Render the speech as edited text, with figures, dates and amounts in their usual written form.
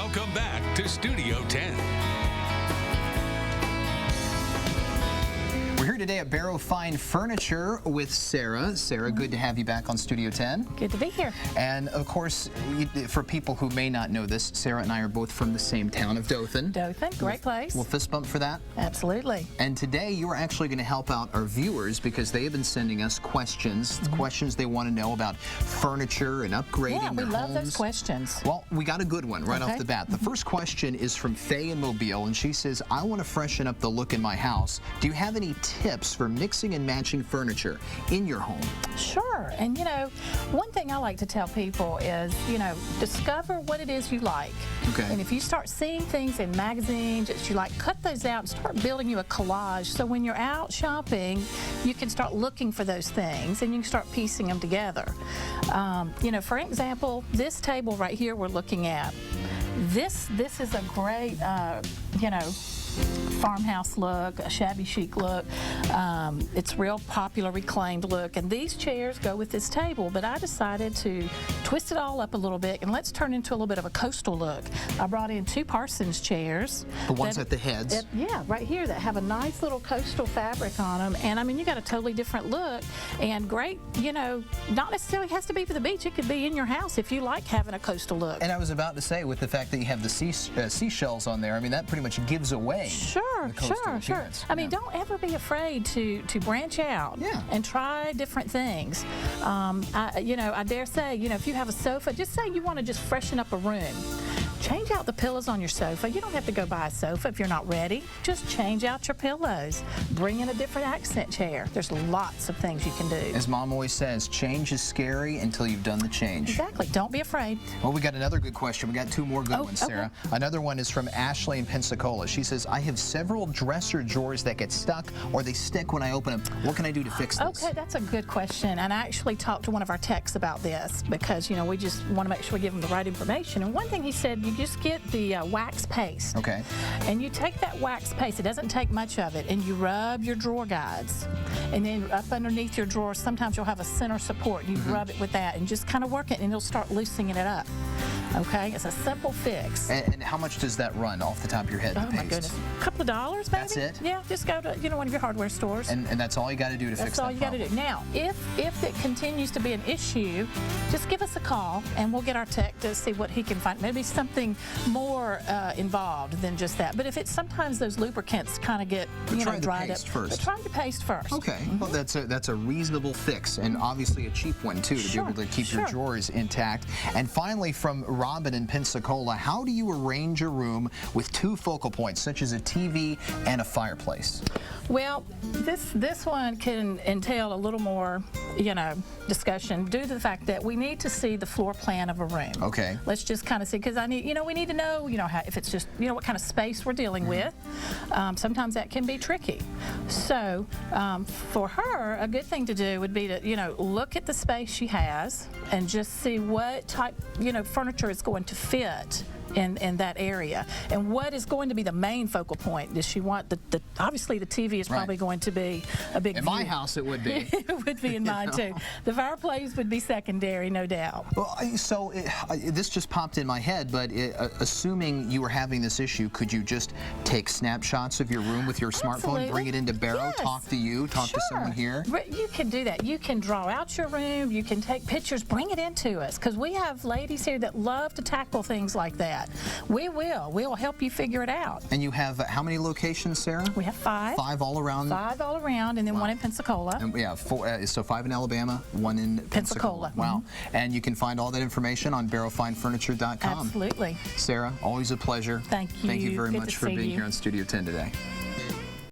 Welcome back to Studio 10. We're here today at Barrow Fine Furniture with Sarah. Sarah, good to have you back on Studio 10. Good to be here. And of course, for people who may not know this, Sarah and I are both from the same town of Dothan. Dothan, great place. We'll fist bump for that. Absolutely. And today you are actually going to help out our viewers because they have been sending us questions, questions they want to know about furniture and upgrading their we love homes. those questions. Well, we got a good one right off the bat. The first question is from Faye in Mobile, and she says, I want to freshen up the look in my house. Do you have any tips for mixing and matching furniture in your home? Sure. And you know, one thing I like to tell people is, you know, discover what it is you like. Okay. And if you start seeing things in magazines that you like, cut those out and start building you a collage. So when you're out shopping, you can start looking for those things and you can start piecing them together. You know, for example, this table right here we're looking at. This is a great, you know, farmhouse look, a shabby chic look. It's real popular reclaimed look, and these chairs go with this table, but I decided to twist it all up a little bit and let's turn into a little bit of a coastal look. I brought in two Parsons chairs. The ones at the heads? Yeah, right here, that have a nice little coastal fabric on them, and I mean, you got a totally different look and great, you know, not necessarily has to be for the beach. It could be in your house if you like having a coastal look. And I was about to say, with the fact that you have the seashells on there, I mean, that pretty much gives away. Sure. I mean, don't ever be afraid to branch out and try different things. You know, I dare say, you know, if you have a sofa, just say you want to just freshen up a room. Change out the pillows on your sofa. You don't have to go buy a sofa if you're not ready. Just change out your pillows. Bring in a different accent chair. There's lots of things you can do. As Mom always says, change is scary until you've done the change. Exactly. Don't be afraid. Well, we got another good question. We got two more good ones, Sarah. Another one is from Ashley in Pensacola. She says, I have several dresser drawers that get stuck or they stick when I open them. What can I do to fix this? Okay, that's a good question. And I actually talked to one of our techs about this because, you know, we just want to make sure we give them the right information. And one thing he said, you just get the wax paste. Okay. And you take that wax paste, it doesn't take much of it, and you rub your drawer guides. And then up underneath your drawers, sometimes you'll have a center support. You rub it with that and just kind of work it, and it'll start loosening it up. Okay, it's a simple fix. And how much does that run off the top of your head? Oh my goodness, a couple of dollars, maybe. That's it? Yeah, just go to, you know, one of your hardware stores. And that's all you got to do to fix that That's all you got to do. Now, if it continues to be an issue, just give us a call and we'll get our tech to see what he can find. Maybe something more involved than just that. But if it's sometimes those lubricants kind of get dried up. But try the paste first. Okay, well that's a reasonable fix and obviously a cheap one too to be able to keep your drawers intact. And finally, from Robin in Pensacola, how do you arrange a room with two focal points, such as a TV and a fireplace? Well, this one can entail a little more, you know, discussion due to the fact that we need to see the floor plan of a room. Okay. Let's just kind of see, because we need to know, how, if it's just, what kind of space we're dealing with. Sometimes that can be tricky. So for her, a good thing to do would be to, look at the space she has and just see what type, furniture is going to fit in that area, and what is going to be the main focal point. Does she want the obviously the TV is probably going to be a big in my house it would be. It would be in mine too. The fireplace would be secondary, no doubt. Well, so this just popped in my head, but assuming you were having this issue, could you just take snapshots of your room with your smartphone, bring it into Barrow, talk to you, talk to someone here? You can do that. You can draw out your room, you can take pictures, bring it into us, because we have ladies here that love to tackle things like that. We'll help you figure it out. And you have how many locations, Sarah? We have 5. 5 all around? 5 all around, and then 1 in Pensacola. And yeah, 4, so 5 in Alabama, 1 in Pensacola. Wow. And you can find all that information on BarrowFineFurniture.com. Absolutely. Sarah, always a pleasure. Thank you. Thank you very much for being here on Studio 10 today.